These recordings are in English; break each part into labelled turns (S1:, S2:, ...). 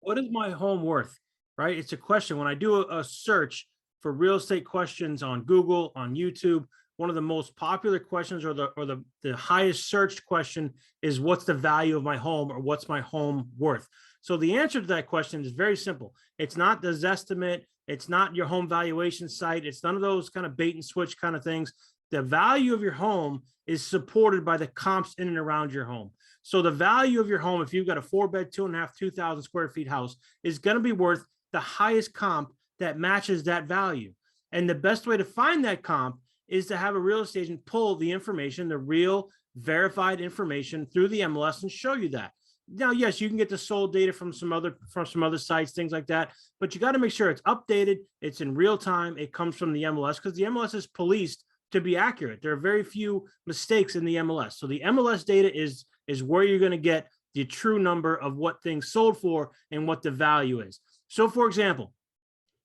S1: What is my home worth? Right? It's a question. When I do a search for real estate questions on Google, on YouTube, one of the most popular questions or the highest searched question is what's the value of my home or what's my home worth? So the answer to that question is very simple. It's not the Zestimate, it's not your home valuation site, it's none of those kind of bait and switch kind of things. The value of your home is supported by the comps in and around your home. So the value of your home, if you've got a 4-bed, 2.5, 2,000 square feet house, is going to be worth the highest comp that matches that value. And the best way to find that comp is to have a real estate agent pull the information, the real verified information through the MLS and show you that. Now, yes, you can get the sold data from some other sites, things like that, but you got to make sure it's updated, it's in real time, it comes from the MLS because the MLS is policed to be accurate. There are very few mistakes in the MLS. So the MLS data is where you're going to get the true number of what things sold for and what the value is. So for example,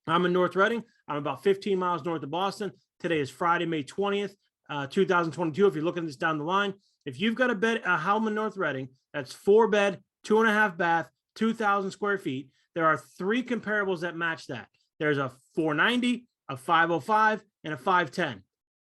S1: I'm in North Reading. I'm about 15 miles north of Boston. Today is Friday, May 20th, 2022. If you're looking at this down the line, if you've got a home in North Reading, that's 4-bed, 2.5 bath, 2,000 square feet. There are 3 comparables that match that. There's a 490, a 505, and a 510.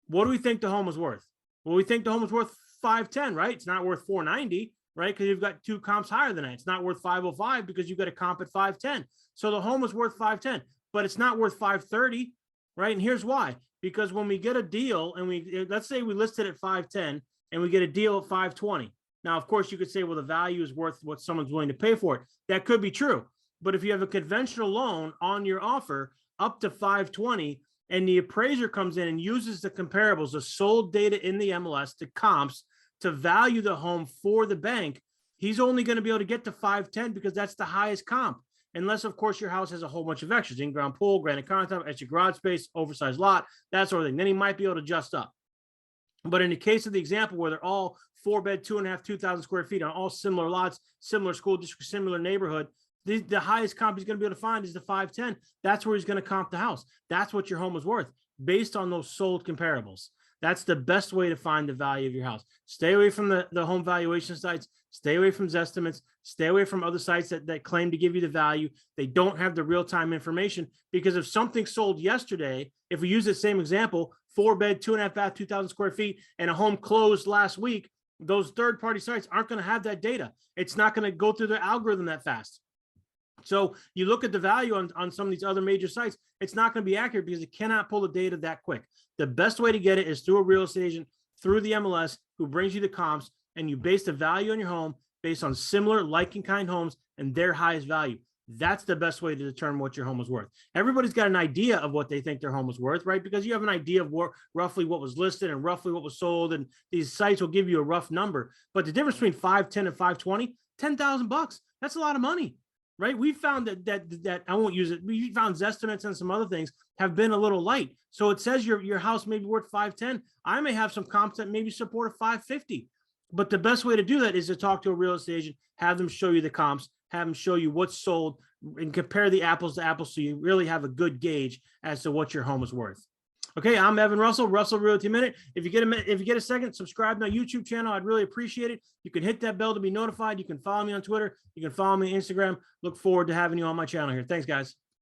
S1: What do we think the home is worth? Well, we think the home is worth 510, right? It's not worth 490, right? Because you've got 2 comps higher than that. It's not worth 505 because you've got a comp at 510. So the home is worth 510, but it's not worth 530, right? And here's why. Because when we get a deal and let's say we listed at 510 and we get a deal at 520. Now, of course, you could say, well, the value is worth what someone's willing to pay for it. That could be true. But if you have a conventional loan on your offer up to 520 and the appraiser comes in and uses the comparables, the sold data in the MLS, the comps to value the home for the bank, he's only going to be able to get to 510 because that's the highest comp. Unless, of course, your house has a whole bunch of extras, in-ground pool, granite countertop, extra garage space, oversized lot, that sort of thing. Then he might be able to adjust up. But in the case of the example where they're all 4-bed, 2.5, 2,000 square feet on all similar lots, similar school district, similar neighborhood, the highest comp he's going to be able to find is the 510. That's where he's going to comp the house. That's what your home is worth based on those sold comparables. That's the best way to find the value of your house. Stay away from the home valuation sites. Stay away from Zestimates. Stay away from other sites that claim to give you the value. They don't have the real-time information because if something sold yesterday, if we use the same example, 4-bed, 2.5 bath, 2,000 square feet, and a home closed last week, those third-party sites aren't going to have that data. It's not going to go through the algorithm that fast. So you look at the value on some of these other major sites, it's not going to be accurate because it cannot pull the data that quick. The best way to get it is through a real estate agent, through the MLS, who brings you the comps, and you base the value on your home based on similar like and kind homes and their highest value. That's the best way to determine what your home is worth. Everybody's got an idea of what they think their home is worth, right? Because you have an idea of roughly what was listed and roughly what was sold, and these sites will give you a rough number. But the difference between 510 and 520, $10,000. That's a lot of money. Right? We found that I won't use it. We found Zestimates and some other things have been a little light. So it says your house may be worth 510. I may have some comps that maybe support a 550. But the best way to do that is to talk to a real estate agent, have them show you the comps, have them show you what's sold, and compare the apples to apples so you really have a good gauge as to what your home is worth. Okay, I'm Evan Russell, Russell Realty Minute. If you get a second, subscribe to my YouTube channel. I'd really appreciate it. You can hit that bell to be notified. You can follow me on Twitter. You can follow me on Instagram. Look forward to having you on my channel here. Thanks, guys.